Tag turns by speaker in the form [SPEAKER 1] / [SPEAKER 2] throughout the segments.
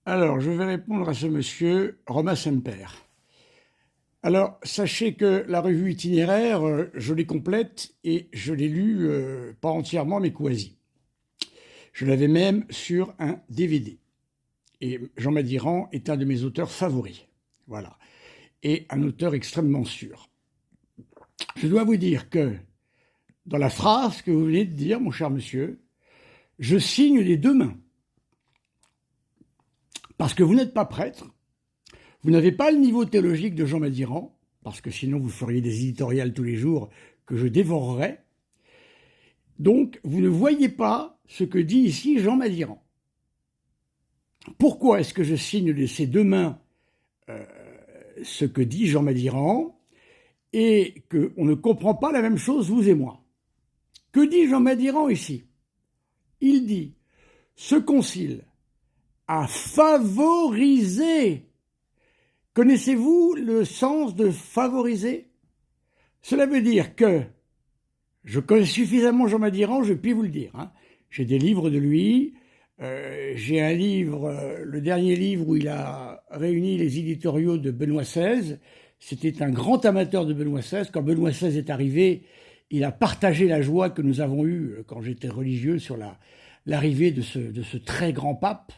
[SPEAKER 1] Alors, je vais répondre à ce monsieur Romain Semper. Alors, sachez que la revue Itinéraire, je l'ai complète et je l'ai lue, pas entièrement, mais quasi. Je l'avais même sur un DVD. Et Jean Madiran est un de mes auteurs favoris. Voilà. Et un auteur extrêmement sûr. Je dois vous dire que, dans la phrase que vous venez de dire, mon cher monsieur, je signe les deux mains. Parce que vous n'êtes pas prêtre, vous n'avez pas le niveau théologique de Jean Madiran, parce que sinon vous feriez des éditoriales tous les jours que je dévorerais. Donc, vous ne voyez pas ce que dit ici Jean Madiran. Pourquoi est-ce que je signe de ces deux mains ce que dit Jean Madiran et qu'on ne comprend pas la même chose, vous et moi? Que dit Jean Madiran ici? Il dit « Ce concile a favorisé ». Connaissez-vous le sens de favoriser? Cela veut dire que je connais suffisamment Jean Madiran, je puis vous le dire. J'ai des livres de lui, j'ai un livre, le dernier livre où il a réuni les éditoriaux de Benoît XVI. C'était un grand amateur de Benoît XVI. Quand Benoît XVI est arrivé, il a partagé la joie que nous avons eue quand j'étais religieux sur l'arrivée de ce très grand pape.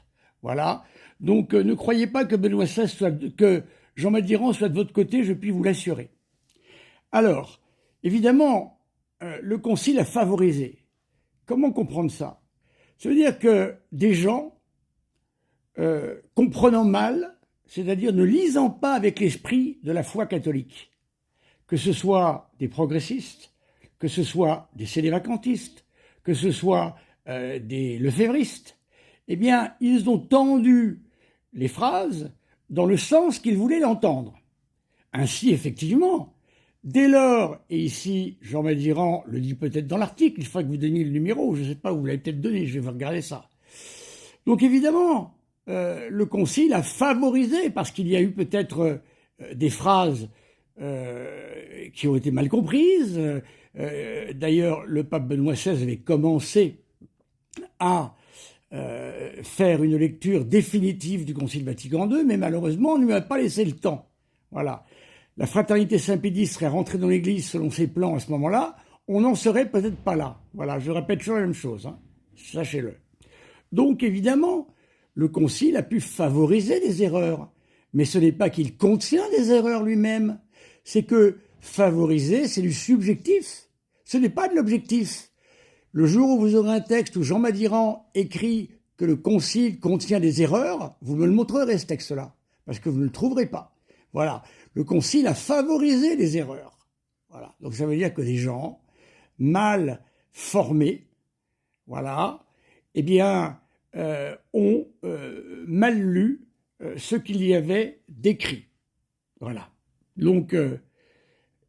[SPEAKER 1] Voilà. Donc ne croyez pas que Benoît XVI que Jean Madiran soit de votre côté, je puis vous l'assurer. Alors, évidemment, le concile a favorisé. Comment comprendre ça? Ça veut dire que des gens, comprenant mal, c'est-à-dire ne lisant pas avec l'esprit de la foi catholique, que ce soit des progressistes, que ce soit des sédévacantistes, que ce soit des lefévristes, eh bien, ils ont tendu les phrases dans le sens qu'ils voulaient l'entendre. Ainsi, effectivement, dès lors, et ici, Jean Madiran le dit peut-être dans l'article, il faudra que vous donniez le numéro, je ne sais pas, vous l'avez peut-être donné, je vais regarder ça. Donc évidemment, le concile a favorisé, parce qu'il y a eu peut-être des phrases qui ont été mal comprises. D'ailleurs, le pape Benoît XVI avait commencé à faire une lecture définitive du Concile Vatican II, mais malheureusement, on ne lui a pas laissé le temps. Voilà. La fraternité Saint-Pédis serait rentrée dans l'Église selon ses plans à ce moment-là, on n'en serait peut-être pas là. Voilà, je répète toujours la même chose, sachez-le. Donc, évidemment, le Concile a pu favoriser des erreurs, mais ce n'est pas qu'il contient des erreurs lui-même, c'est que favoriser, c'est du subjectif, ce n'est pas de l'objectif. Le jour où vous aurez un texte où Jean Madiran écrit que le concile contient des erreurs, vous me le montrerez ce texte-là, parce que vous ne le trouverez pas. Voilà, le concile a favorisé les erreurs. Voilà, donc ça veut dire que des gens mal formés, voilà, eh bien, ont mal lu ce qu'il y avait décrit. Voilà, donc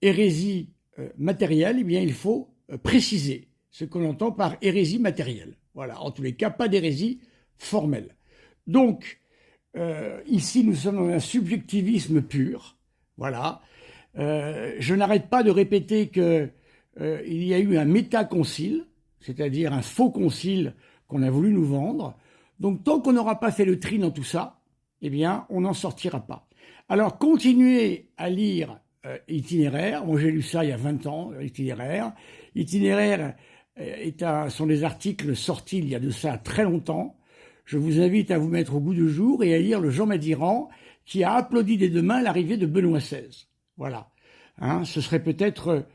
[SPEAKER 1] hérésie matérielle, eh bien, il faut préciser ce qu'on entend par hérésie matérielle. Voilà, en tous les cas, pas d'hérésie formelle. Donc, ici, nous sommes dans un subjectivisme pur. Voilà. Je n'arrête pas de répéter qu'il y a eu un métaconcile, c'est-à-dire un faux concile qu'on a voulu nous vendre. Donc, tant qu'on n'aura pas fait le tri dans tout ça, eh bien, on n'en sortira pas. Alors, continuez à lire Itinéraire. Moi, j'ai lu ça il y a 20 ans, Itinéraire. Itinéraire sont des articles sortis il y a de ça très longtemps. Je vous invite à vous mettre au goût du jour et à lire le Jean Madiran qui a applaudi des deux mains l'arrivée de Benoît XVI. Voilà. Ce serait peut-être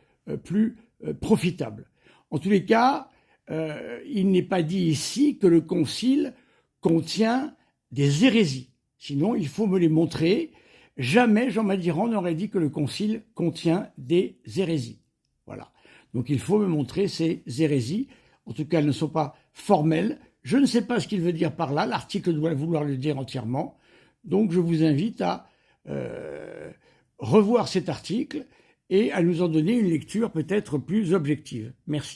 [SPEAKER 1] plus profitable. En tous les cas, il n'est pas dit ici que le concile contient des hérésies. Sinon, il faut me les montrer. Jamais Jean Madiran n'aurait dit que le concile contient des hérésies. Voilà. Donc il faut me montrer ces hérésies. En tout cas, elles ne sont pas formelles. Je ne sais pas ce qu'il veut dire par là. L'article doit vouloir le dire entièrement. Donc je vous invite à revoir cet article et à nous en donner une lecture peut-être plus objective. Merci.